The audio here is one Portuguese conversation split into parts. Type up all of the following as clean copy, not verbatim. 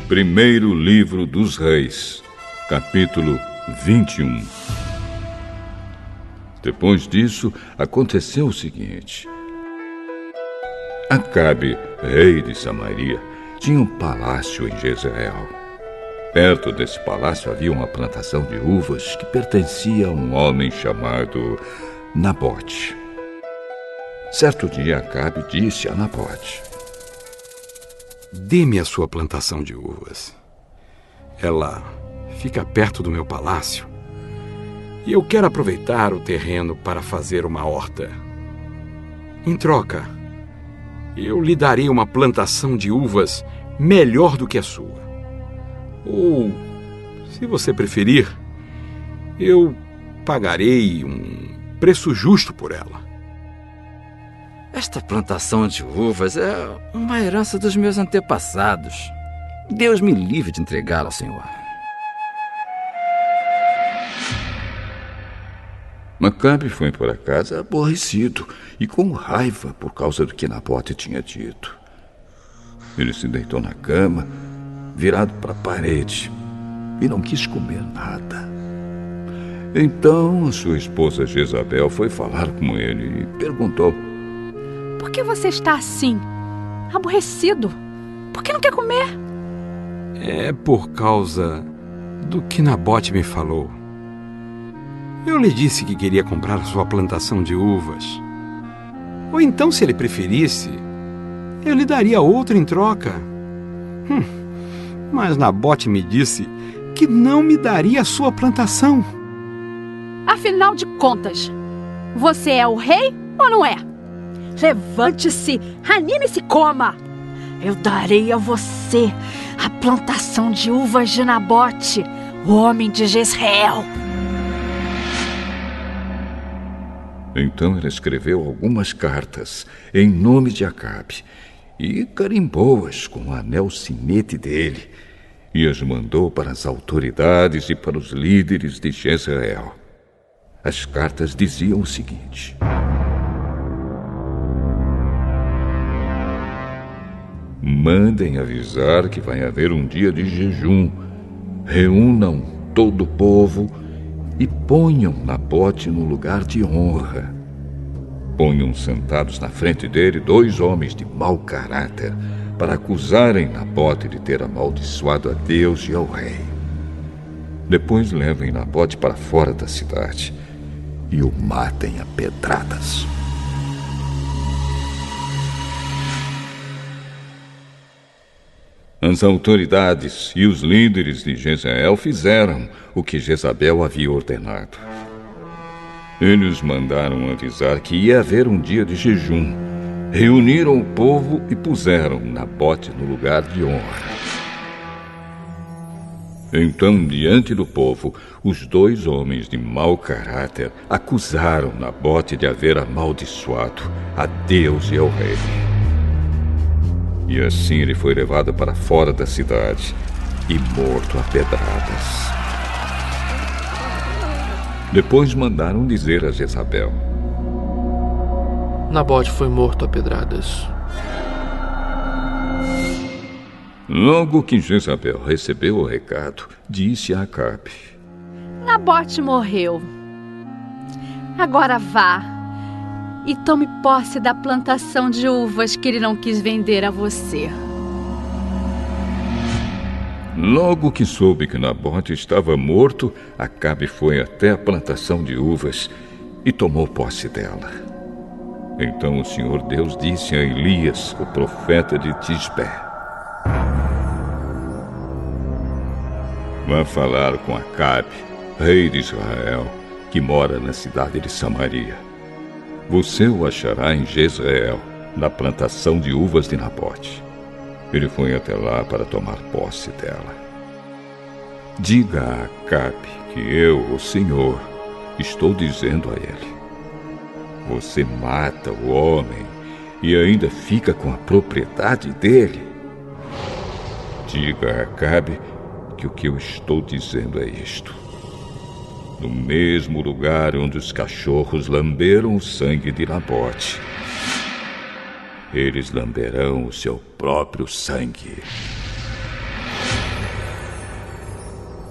Primeiro livro dos Reis, capítulo 21. Depois disso, aconteceu o seguinte. Acabe, rei de Samaria, tinha um palácio em Jezreel. Perto desse palácio havia uma plantação de uvas que pertencia a um homem chamado Nabote. Certo dia, Acabe disse a Nabote: "Dê-me a sua plantação de uvas. Ela fica perto do meu palácio e eu quero aproveitar o terreno para fazer uma horta. Em troca, eu lhe darei uma plantação de uvas melhor do que a sua. Ou, se você preferir, eu pagarei um preço justo por ela." Esta plantação de uvas é uma herança dos meus antepassados. Deus me livre de entregá-la ao Senhor. Acabe foi para casa aborrecido e com raiva por causa do que Nabote tinha dito. Ele se deitou na cama, virado para a parede, e não quis comer nada. Então a sua esposa Jezabel foi falar com ele e perguntou: "Por que você está assim, aborrecido? Por que não quer comer?" "É por causa do que Nabote me falou. Eu lhe disse que queria comprar a sua plantação de uvas. Ou então, se ele preferisse, eu lhe daria outra em troca. Mas Nabote me disse que não me daria a sua plantação." Afinal de contas, você é o rei ou não é? Levante-se, anime-se e coma. Eu darei a você a plantação de uvas de Nabote, o homem de Jezreel. Então ele escreveu algumas cartas em nome de Acabe e carimbou-as com o anel sinete dele e as mandou para as autoridades e para os líderes de Jezreel. As cartas diziam o seguinte: "Mandem avisar que vai haver um dia de jejum. Reúnam todo o povo e ponham Nabote no lugar de honra. Ponham sentados na frente dele 2 homens de mau caráter para acusarem Nabote de ter amaldiçoado a Deus e ao rei. Depois levem Nabote para fora da cidade e o matem a pedradas." As autoridades e os líderes de Jezreel fizeram o que Jezabel havia ordenado. Eles mandaram avisar que ia haver um dia de jejum. Reuniram o povo e puseram Nabote no lugar de honra. Então, diante do povo, os 2 homens de mau caráter acusaram Nabote de haver amaldiçoado a Deus e ao rei. E assim ele foi levado para fora da cidade e morto a pedradas. Depois mandaram dizer a Jezabel: "Nabote foi morto a pedradas." Logo que Jezabel recebeu o recado, disse a Acabe: Nabote morreu. Agora vá e tome posse da plantação de uvas que ele não quis vender a você. Logo que soube que Nabote estava morto, Acabe foi até a plantação de uvas e tomou posse dela. Então o Senhor Deus disse a Elias, o profeta de Tisbe: "Vá falar com Acabe, rei de Israel, que mora na cidade de Samaria. Você o achará em Jezreel, na plantação de uvas de Nabote." Ele foi até lá para tomar posse dela. Diga a Acabe que eu, o Senhor, estou dizendo a ele: você mata o homem e ainda fica com a propriedade dele. Diga a Acabe que o que eu estou dizendo é isto: no mesmo lugar onde os cachorros lamberam o sangue de Nabote, eles lamberão o seu próprio sangue.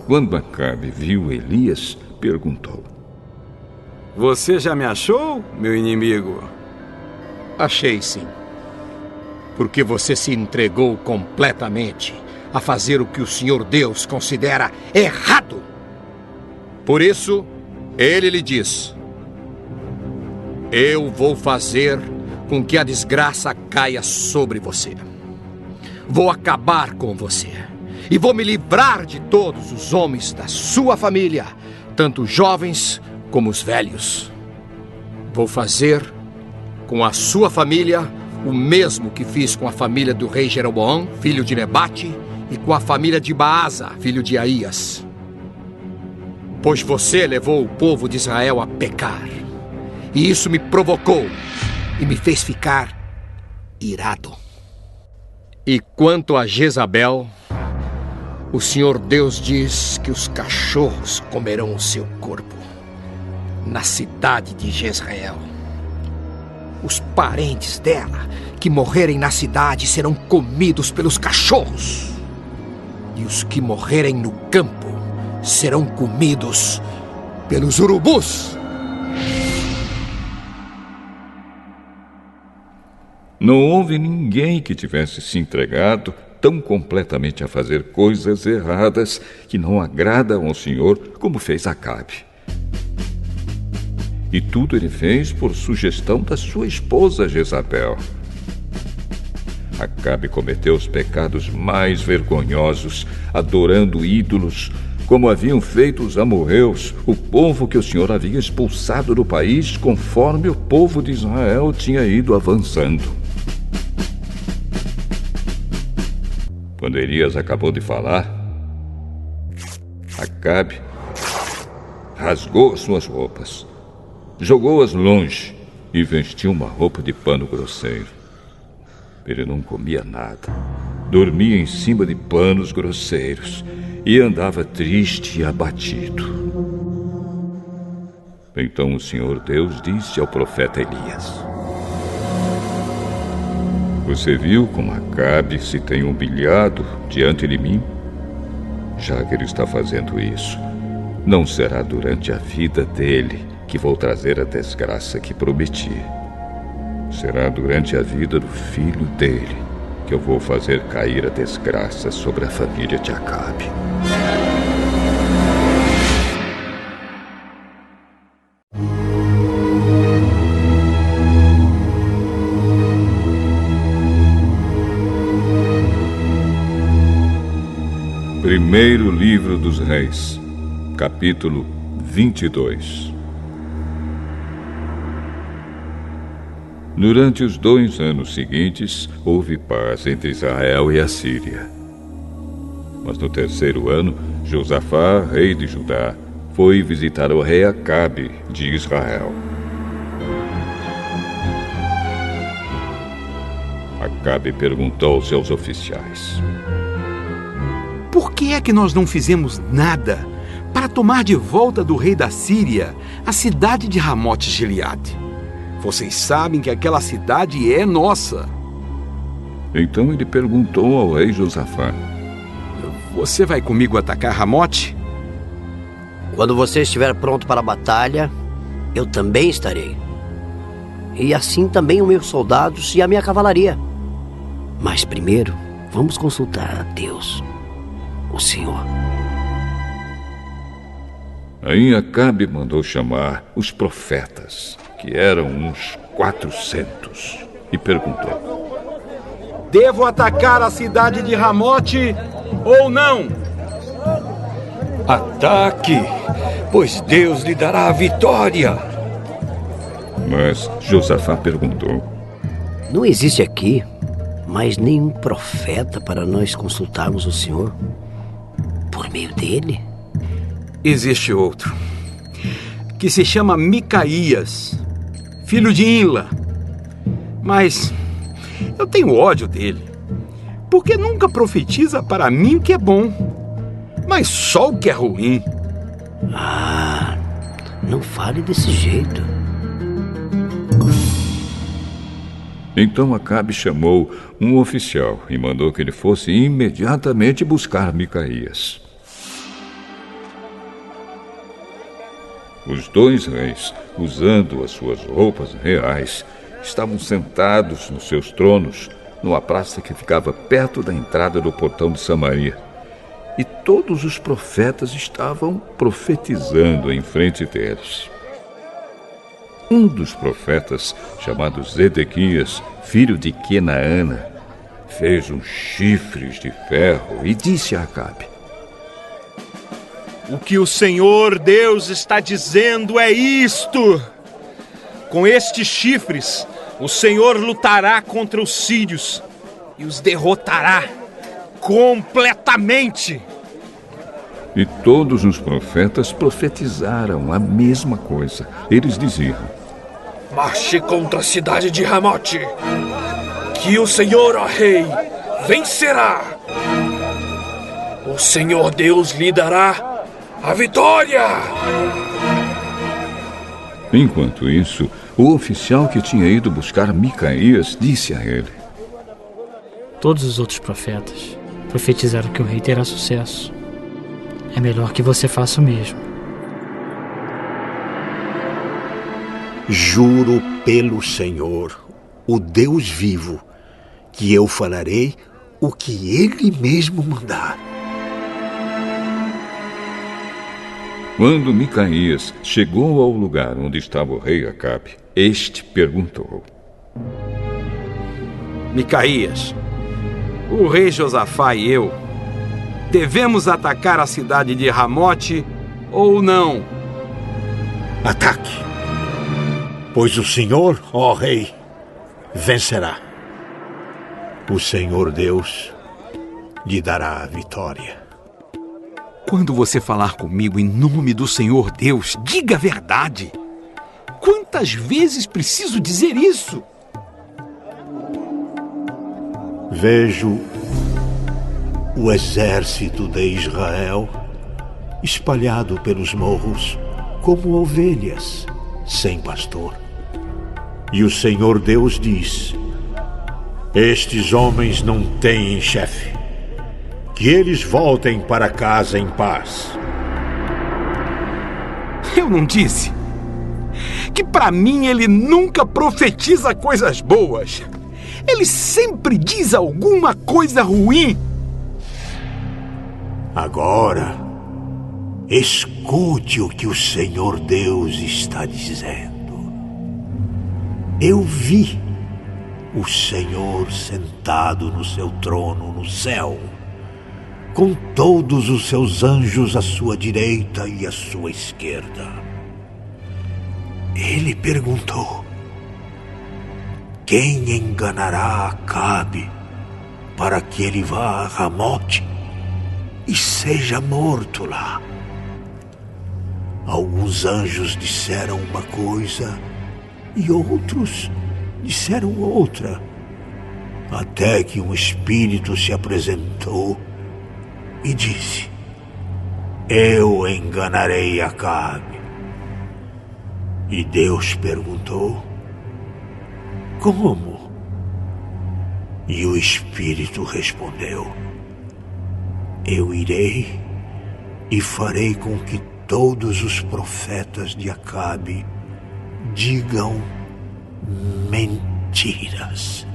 quando Acabe viu Elias, perguntou: Você já me achou, meu inimigo? Achei, sim. Porque você se entregou completamente a fazer o que o Senhor Deus considera errado. Por isso, ele lhe diz: eu vou fazer com que a desgraça caia sobre você. Vou acabar com você. E vou me livrar de todos os homens da sua família, tanto os jovens como os velhos. Vou fazer com a sua família o mesmo que fiz com a família do rei Jeroboão, filho de Nebate, e com a família de Baasa, filho de Aías. Pois você levou o povo de Israel a pecar. E isso me provocou e me fez ficar irado. E quanto a Jezabel, o Senhor Deus diz que os cachorros comerão o seu corpo na cidade de Jezreel. Os parentes dela que morrerem na cidade serão comidos pelos cachorros. E os que morrerem no campo serão comidos pelos urubus. Não houve ninguém que tivesse se entregado tão completamente a fazer coisas erradas que não agradam ao Senhor como fez Acabe. E tudo ele fez por sugestão da sua esposa Jezabel. Acabe cometeu os pecados mais vergonhosos, adorando ídolos, como haviam feito os amorreus, o povo que o Senhor havia expulsado do país, conforme o povo de Israel tinha ido avançando. Quando Elias acabou de falar, Acabe rasgou as suas roupas, jogou-as longe e vestiu uma roupa de pano grosseiro. Ele não comia nada, dormia em cima de panos grosseiros e andava triste e abatido. Então o Senhor Deus disse ao profeta Elias: Você viu como Acabe se tem humilhado diante de mim? Já que ele está fazendo isso, não será durante a vida dele que vou trazer a desgraça que prometi. Será durante a vida do filho dele que eu vou fazer cair a desgraça sobre a família de Acabe. Primeiro livro dos Reis, capítulo 22. Durante os 2 anos seguintes, houve paz entre Israel e a Síria. Mas no 3º ano, Josafá, rei de Judá, foi visitar o rei Acabe de Israel. Acabe perguntou aos seus oficiais: Por que é que nós não fizemos nada para tomar de volta do rei da Síria a cidade de Ramote-Gileade? Vocês sabem que aquela cidade é nossa. Então ele perguntou ao rei Josafá: Você vai comigo atacar Ramote? Quando você estiver pronto para a batalha, eu também estarei. E assim também os meus soldados e a minha cavalaria. Mas primeiro, vamos consultar a Deus, o Senhor. Aí Acabe mandou chamar os profetas, que eram uns 400, e perguntou: Devo atacar a cidade de Ramote ou não? Ataque, pois Deus lhe dará a vitória. Mas Josafá perguntou: Não existe aqui mais nenhum profeta para nós consultarmos o Senhor por meio dele? Existe outro, que se chama Micaías, filho de Imla. Mas eu tenho ódio dele, porque nunca profetiza para mim o que é bom, mas só o que é ruim. Ah, não fale desse jeito. Então Acabe chamou um oficial e mandou que ele fosse imediatamente buscar Micaías. Os 2 reis, usando as suas roupas reais, estavam sentados nos seus tronos, numa praça que ficava perto da entrada do portão de Samaria. E todos os profetas estavam profetizando em frente deles. Um dos profetas, chamado Zedequias, filho de Quenaana, fez uns chifres de ferro e disse a Acabe: O que o Senhor Deus está dizendo é isto: com estes chifres, o Senhor lutará contra os sírios e os derrotará completamente. E todos os profetas profetizaram a mesma coisa. Eles diziam: Marche contra a cidade de Ramote, que o Senhor, ó rei, vencerá. O Senhor Deus lhe dará a vitória. Enquanto isso, o oficial que tinha ido buscar Micaías disse a ele: Todos os outros profetas profetizaram que o rei terá sucesso. É melhor que você faça o mesmo. Juro pelo Senhor, o Deus vivo, que eu farei o que Ele mesmo mandar. Quando Micaías chegou ao lugar onde estava o rei Acabe, este perguntou: Micaías, o rei Josafá e eu devemos atacar a cidade de Ramote ou não? Ataque, pois o Senhor, ó rei, vencerá. O Senhor Deus lhe dará a vitória. Quando você falar comigo em nome do Senhor Deus, diga a verdade. Quantas vezes preciso dizer isso? Vejo o exército de Israel espalhado pelos morros como ovelhas sem pastor. E o Senhor Deus diz: estes homens não têm chefe. Que eles voltem para casa em paz. Eu não disse que para mim ele nunca profetiza coisas boas. Ele sempre diz alguma coisa ruim. Agora, escute o que o Senhor Deus está dizendo. Eu vi o Senhor sentado no seu trono no céu, com todos os seus anjos à sua direita e à sua esquerda. Ele perguntou: quem enganará Acabe para que ele vá a Ramote e seja morto lá? Alguns anjos disseram uma coisa e outros disseram outra, até que um espírito se apresentou e disse: eu enganarei Acabe. E Deus perguntou: como? E o espírito respondeu: eu irei e farei com que todos os profetas de Acabe digam mentiras.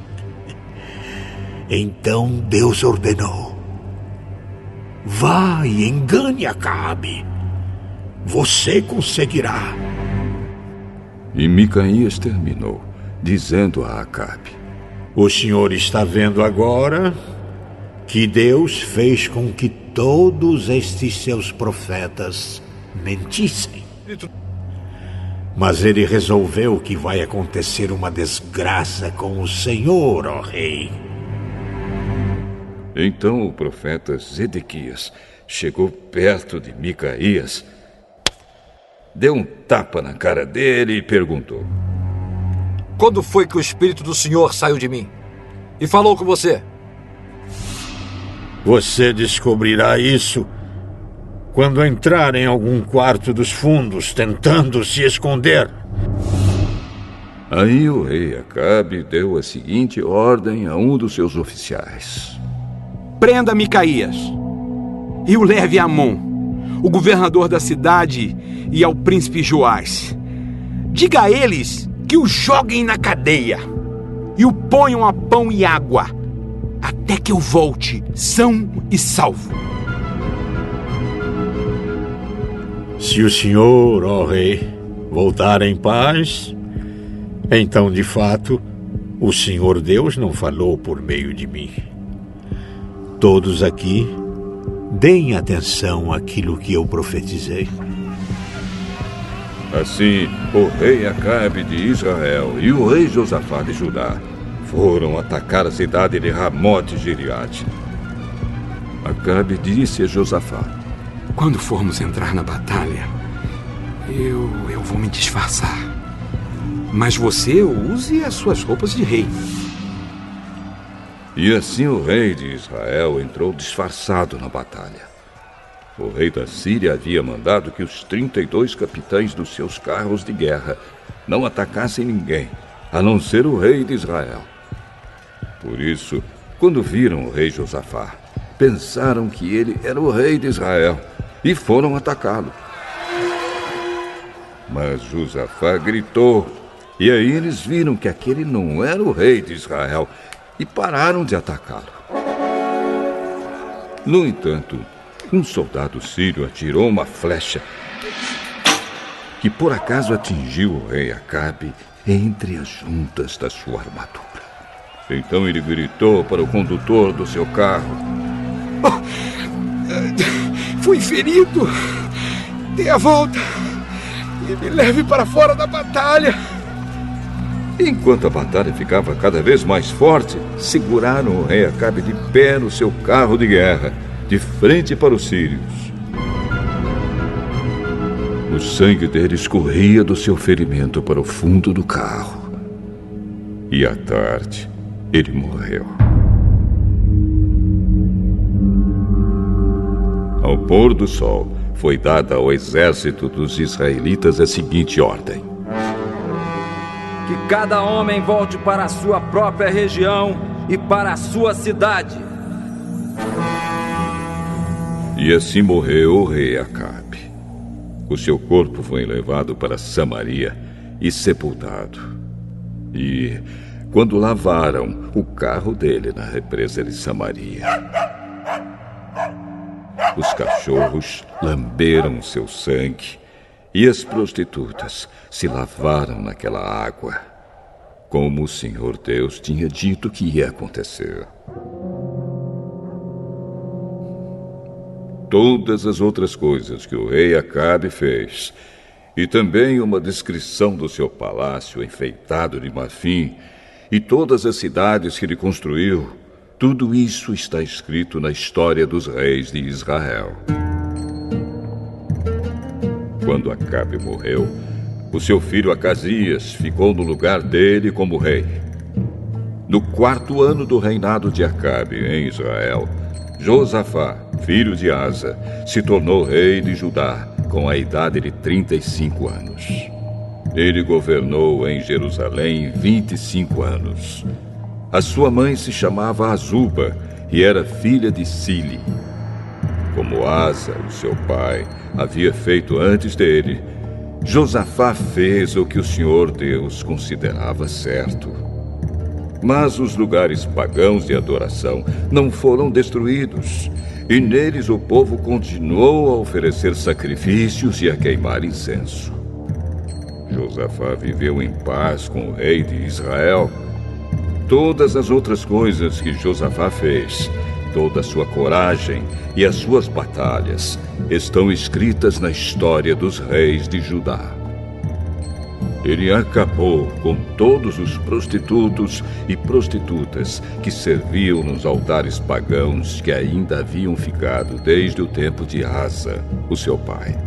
Então Deus ordenou: vá e engane Acabe. Você conseguirá. E Micaías terminou, dizendo a Acabe: o senhor está vendo agora que Deus fez com que todos estes seus profetas mentissem. Mas ele resolveu que vai acontecer uma desgraça com o Senhor, ó rei. Então o profeta Zedequias chegou perto de Micaías, deu um tapa na cara dele e perguntou: quando foi que o Espírito do Senhor saiu de mim e falou com você? Você descobrirá isso quando entrar em algum quarto dos fundos tentando se esconder. Aí o rei Acabe deu a seguinte ordem a um dos seus oficiais: prenda Micaías e o leve a Amon, o governador da cidade e ao príncipe Joás. Diga a eles que o joguem na cadeia e o ponham a pão e água, até que eu volte são e salvo. Se o senhor, ó rei, voltar em paz, então, de fato, o Senhor Deus não falou por meio de mim. Todos aqui, deem atenção àquilo que eu profetizei. Assim, o rei Acabe de Israel e o rei Josafá de Judá foram atacar a cidade de Ramote Gileade. Acabe disse a Josafá: quando formos entrar na batalha, eu vou me disfarçar. Mas você use as suas roupas de rei. E assim o rei de Israel entrou disfarçado na batalha. O rei da Síria havia mandado que os 32 capitães dos seus carros de guerra não atacassem ninguém, a não ser o rei de Israel. Por isso, quando viram o rei Josafá, pensaram que ele era o rei de Israel e foram atacá-lo. Mas Josafá gritou, e aí eles viram que aquele não era o rei de Israel e pararam de atacá-lo. No entanto, um soldado sírio atirou uma flecha que por acaso atingiu o rei Acabe entre as juntas da sua armadura. Então ele gritou para o condutor do seu carro: fui ferido! Dê a volta e me leve para fora da batalha! Enquanto a batalha ficava cada vez mais forte, seguraram o rei Acabe de pé no seu carro de guerra, de frente para os sírios. O sangue dele escorria do seu ferimento para o fundo do carro. E à tarde, ele morreu. Ao pôr do sol, foi dada ao exército dos israelitas a seguinte ordem: que cada homem volte para a sua própria região e para a sua cidade. E assim morreu o rei Acabe. O seu corpo foi levado para Samaria e sepultado. E, quando lavaram o carro dele na represa de Samaria, os cachorros lamberam seu sangue e as prostitutas se lavaram naquela água, como o Senhor Deus tinha dito que ia acontecer. Todas as outras coisas que o rei Acabe fez, e também uma descrição do seu palácio enfeitado de marfim, e todas as cidades que ele construiu, tudo isso está escrito na história dos reis de Israel. Quando Acabe morreu, o seu filho Acasias ficou no lugar dele como rei. No 4º ano do reinado de Acabe em Israel, Josafá, filho de Asa, se tornou rei de Judá com a idade de 35 anos. Ele governou em Jerusalém 25 anos. A sua mãe se chamava Azuba e era filha de Sili. Como Asa, o seu pai, havia feito antes dele, Josafá fez o que o Senhor Deus considerava certo. Mas os lugares pagãos de adoração não foram destruídos, e neles o povo continuou a oferecer sacrifícios e a queimar incenso. Josafá viveu em paz com o rei de Israel. Todas as outras coisas que Josafá fez, toda a sua coragem e as suas batalhas estão escritas na história dos reis de Judá. Ele acabou com todos os prostitutos e prostitutas que serviam nos altares pagãos que ainda haviam ficado desde o tempo de Asa, o seu pai.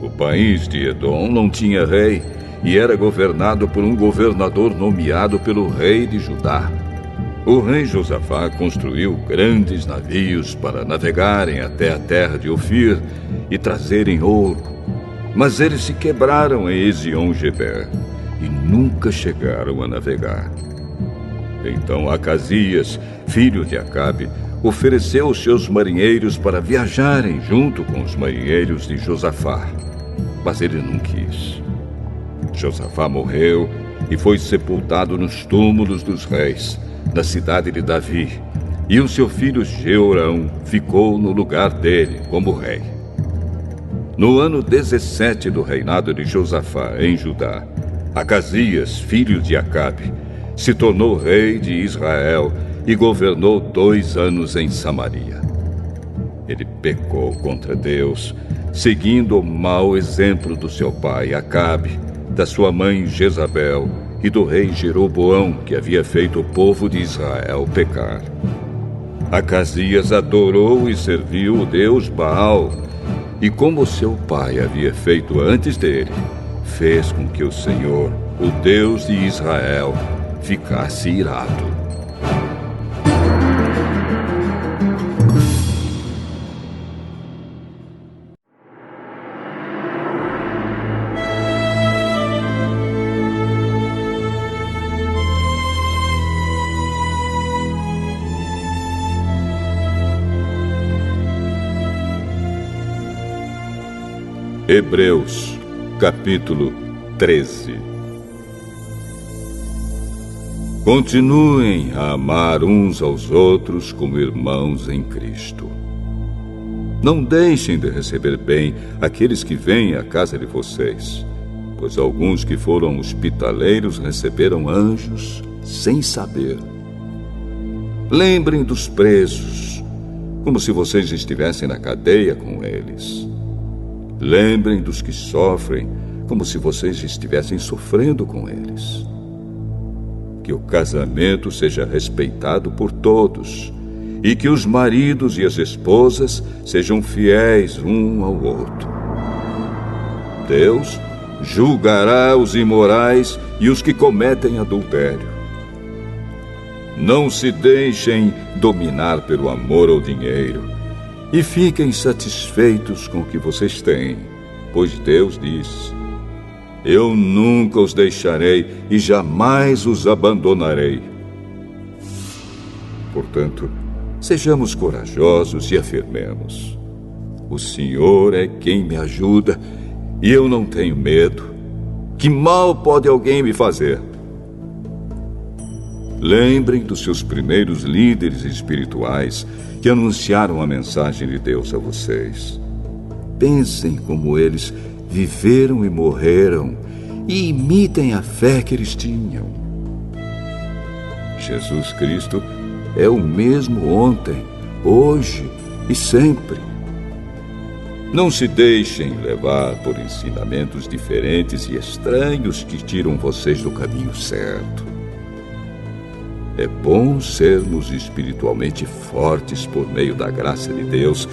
O país de Edom não tinha rei e era governado por um governador nomeado pelo rei de Judá. O rei Josafá construiu grandes navios para navegarem até a terra de Ofir e trazerem ouro. Mas eles se quebraram em Ezion-Geber e nunca chegaram a navegar. Então Acasias, filho de Acabe, ofereceu os seus marinheiros para viajarem junto com os marinheiros de Josafá. Mas ele não quis. Josafá morreu e foi sepultado nos túmulos dos reis, na cidade de Davi, e o seu filho Jeorão ficou no lugar dele como rei. No ano 17 do reinado de Josafá em Judá, Acasias, filho de Acabe, se tornou rei de Israel e governou 2 anos em Samaria. Ele pecou contra Deus, seguindo o mau exemplo do seu pai Acabe, da sua mãe Jezabel e do rei Jeroboão, que havia feito o povo de Israel pecar. Acasias adorou e serviu o deus Baal, e como seu pai havia feito antes dele, fez com que o Senhor, o Deus de Israel, ficasse irado. Hebreus, capítulo 13. Continuem a amar uns aos outros como irmãos em Cristo. Não deixem de receber bem aqueles que vêm à casa de vocês, pois alguns que foram hospitaleiros receberam anjos sem saber. Lembrem dos presos, como se vocês estivessem na cadeia com eles. Lembrem dos que sofrem, como se vocês estivessem sofrendo com eles. Que o casamento seja respeitado por todos, e que os maridos e as esposas sejam fiéis um ao outro. Deus julgará os imorais e os que cometem adultério. Não se deixem dominar pelo amor ao dinheiro, e fiquem satisfeitos com o que vocês têm, pois Deus diz: eu nunca os deixarei e jamais os abandonarei. Portanto, sejamos corajosos e afirmemos: o Senhor é quem me ajuda e eu não tenho medo. Que mal pode alguém me fazer? Lembrem dos seus primeiros líderes espirituais que anunciaram a mensagem de Deus a vocês. Pensem como eles viveram e morreram e imitem a fé que eles tinham. Jesus Cristo é o mesmo ontem, hoje e sempre. Não se deixem levar por ensinamentos diferentes e estranhos que tiram vocês do caminho certo. É bom sermos espiritualmente fortes por meio da graça de Deus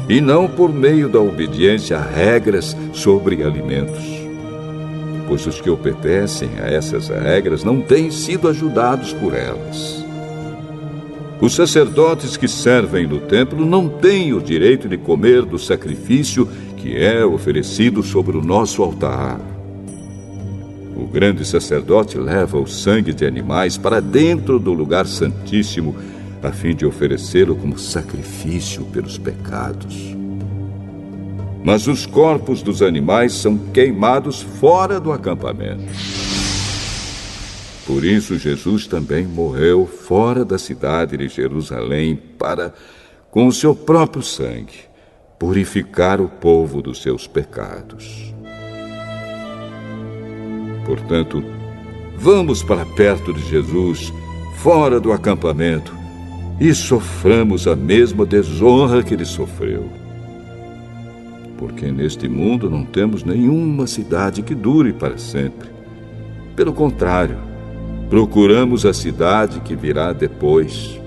e não por meio da obediência a regras sobre alimentos. Pois os que obedecem a essas regras não têm sido ajudados por elas. Os sacerdotes que servem no templo não têm o direito de comer do sacrifício que é oferecido sobre o nosso altar. O grande sacerdote leva o sangue de animais para dentro do lugar santíssimo, a fim de oferecê-lo como sacrifício pelos pecados. Mas os corpos dos animais são queimados fora do acampamento. Por isso Jesus também morreu fora da cidade de Jerusalém para, com o seu próprio sangue, purificar o povo dos seus pecados. Portanto, vamos para perto de Jesus, fora do acampamento, e soframos a mesma desonra que ele sofreu. Porque neste mundo não temos nenhuma cidade que dure para sempre. Pelo contrário, procuramos a cidade que virá depois.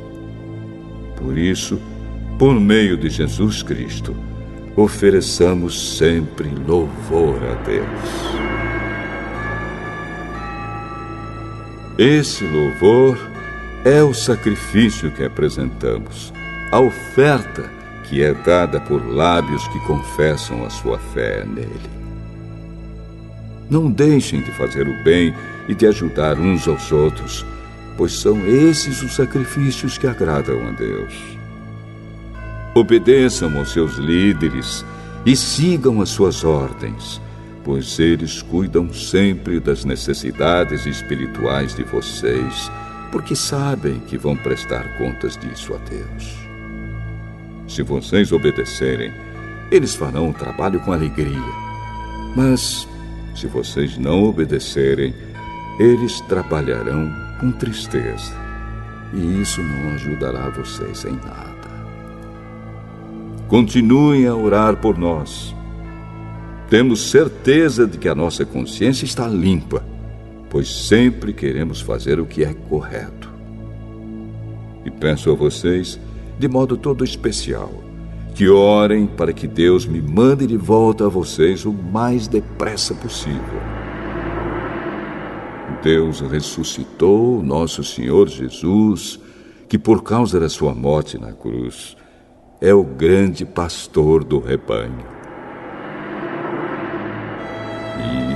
Por isso, por meio de Jesus Cristo, ofereçamos sempre louvor a Deus. Esse louvor é o sacrifício que apresentamos, a oferta que é dada por lábios que confessam a sua fé nele. Não deixem de fazer o bem e de ajudar uns aos outros, pois são esses os sacrifícios que agradam a Deus. Obedeçam aos seus líderes e sigam as suas ordens, pois eles cuidam sempre das necessidades espirituais de vocês, porque sabem que vão prestar contas disso a Deus. Se vocês obedecerem, eles farão o trabalho com alegria. Mas, se vocês não obedecerem, eles trabalharão com tristeza. E isso não ajudará vocês em nada. Continuem a orar por nós. Temos certeza de que a nossa consciência está limpa, pois sempre queremos fazer o que é correto. E peço a vocês, de modo todo especial, que orem para que Deus me mande de volta a vocês o mais depressa possível. Deus ressuscitou o nosso Senhor Jesus, que por causa da sua morte na cruz, é o grande pastor do rebanho.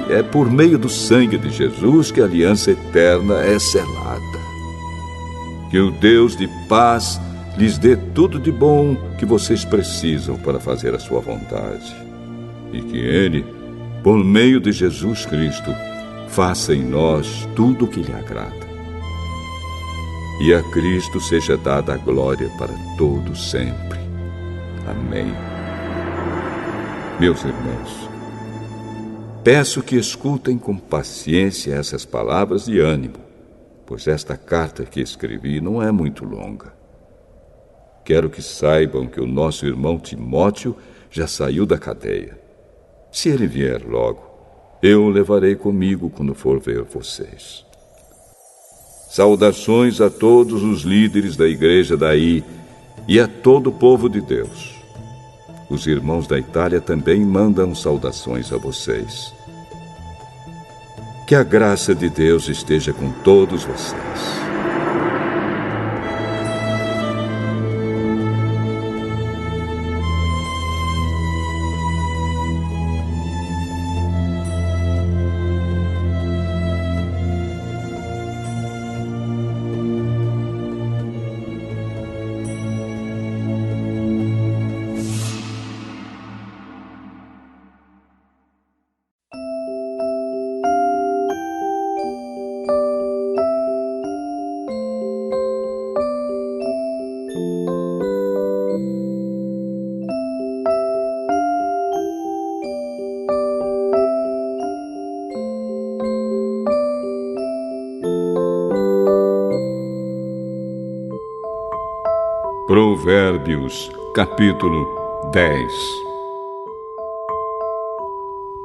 E é por meio do sangue de Jesus que a aliança eterna é selada. Que o Deus de paz lhes dê tudo de bom que vocês precisam para fazer a sua vontade. E que Ele, por meio de Jesus Cristo, faça em nós tudo o que lhe agrada. E a Cristo seja dada a glória para todos sempre. Amém. Meus irmãos, peço que escutem com paciência essas palavras de ânimo, pois esta carta que escrevi não é muito longa. Quero que saibam que o nosso irmão Timóteo já saiu da cadeia. Se ele vier logo, eu o levarei comigo quando for ver vocês. Saudações a todos os líderes da igreja daí e a todo o povo de Deus. Os irmãos da Itália também mandam saudações a vocês. Que a graça de Deus esteja com todos vocês. Provérbios, capítulo 10.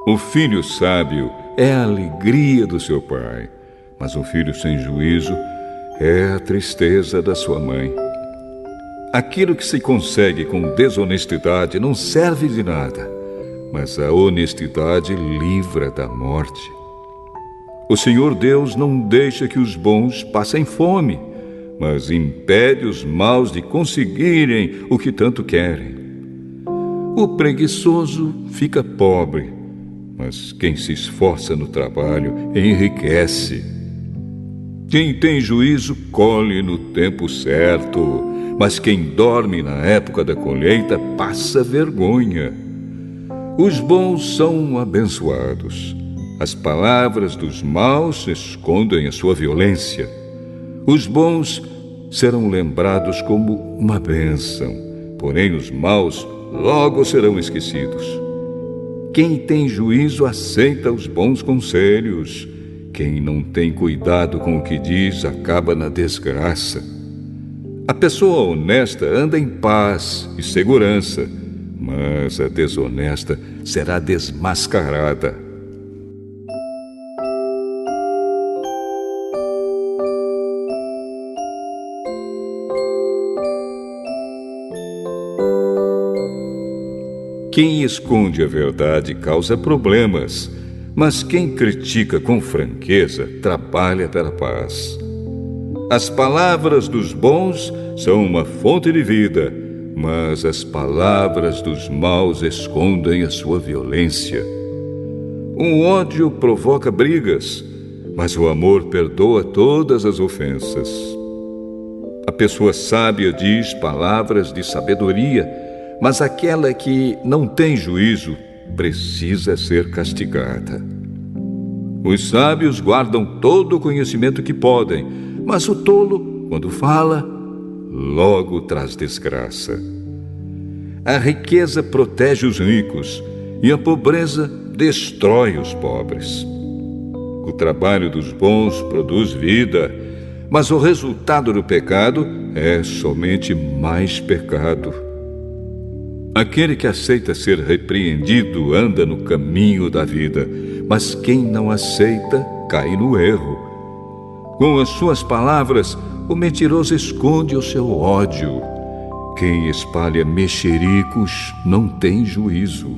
O filho sábio é a alegria do seu pai, mas o filho sem juízo é a tristeza da sua mãe. Aquilo que se consegue com desonestidade não serve de nada, mas a honestidade livra da morte. O Senhor Deus não deixa que os bons passem fome, mas impede os maus de conseguirem o que tanto querem. O preguiçoso fica pobre, mas quem se esforça no trabalho enriquece. Quem tem juízo colhe no tempo certo, mas quem dorme na época da colheita passa vergonha. Os bons são abençoados. As palavras dos maus escondem a sua violência. Os bons serão lembrados como uma bênção, porém os maus logo serão esquecidos. Quem tem juízo aceita os bons conselhos. Quem não tem cuidado com o que diz acaba na desgraça. A pessoa honesta anda em paz e segurança, mas a desonesta será desmascarada. Quem esconde a verdade causa problemas, mas quem critica com franqueza trabalha pela paz. As palavras dos bons são uma fonte de vida, mas as palavras dos maus escondem a sua violência. O ódio provoca brigas, mas o amor perdoa todas as ofensas. A pessoa sábia diz palavras de sabedoria, mas aquela que não tem juízo precisa ser castigada. Os sábios guardam todo o conhecimento que podem, mas o tolo, quando fala, logo traz desgraça. A riqueza protege os ricos e a pobreza destrói os pobres. O trabalho dos bons produz vida, mas o resultado do pecado é somente mais pecado. Aquele que aceita ser repreendido anda no caminho da vida, mas quem não aceita cai no erro. Com as suas palavras, o mentiroso esconde o seu ódio. Quem espalha mexericos não tem juízo.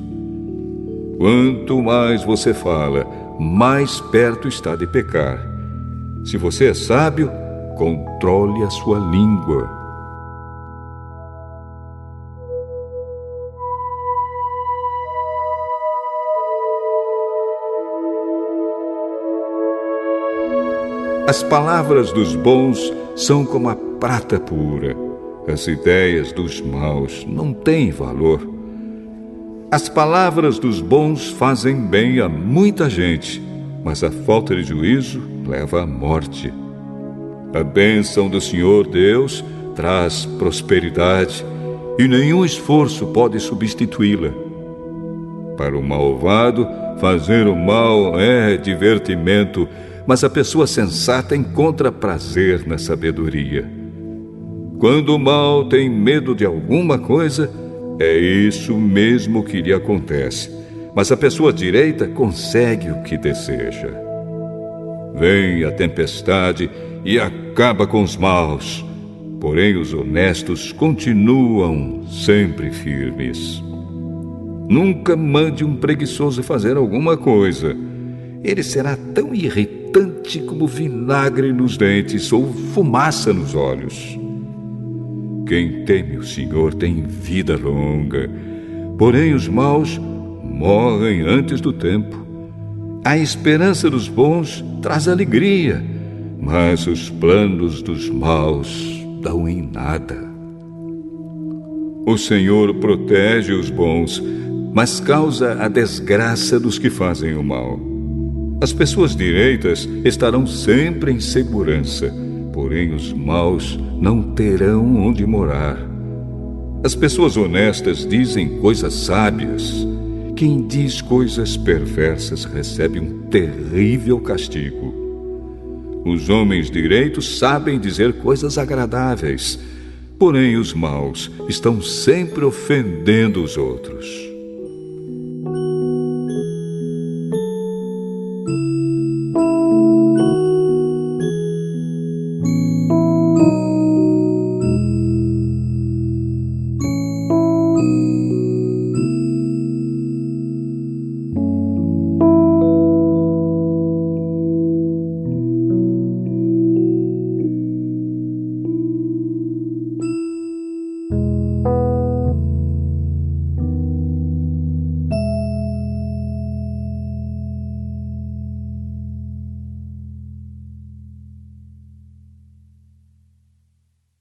Quanto mais você fala, mais perto está de pecar. Se você é sábio, controle a sua língua. As palavras dos bons são como a prata pura. As ideias dos maus não têm valor. As palavras dos bons fazem bem a muita gente, mas a falta de juízo leva à morte. A bênção do Senhor Deus traz prosperidade e nenhum esforço pode substituí-la. Para o malvado, fazer o mal é divertimento, mas a pessoa sensata encontra prazer na sabedoria. Quando o mal tem medo de alguma coisa, é isso mesmo que lhe acontece. Mas a pessoa direita consegue o que deseja. Vem a tempestade e acaba com os maus, porém os honestos continuam sempre firmes. Nunca mande um preguiçoso fazer alguma coisa. Ele será tão irritante como vinagre nos dentes ou fumaça nos olhos. Quem teme o Senhor tem vida longa, porém os maus morrem antes do tempo. A esperança dos bons traz alegria, mas os planos dos maus dão em nada. O Senhor protege os bons, mas causa a desgraça dos que fazem o mal. As pessoas direitas estarão sempre em segurança, porém os maus não terão onde morar. As pessoas honestas dizem coisas sábias. Quem diz coisas perversas recebe um terrível castigo. Os homens direitos sabem dizer coisas agradáveis, porém os maus estão sempre ofendendo os outros.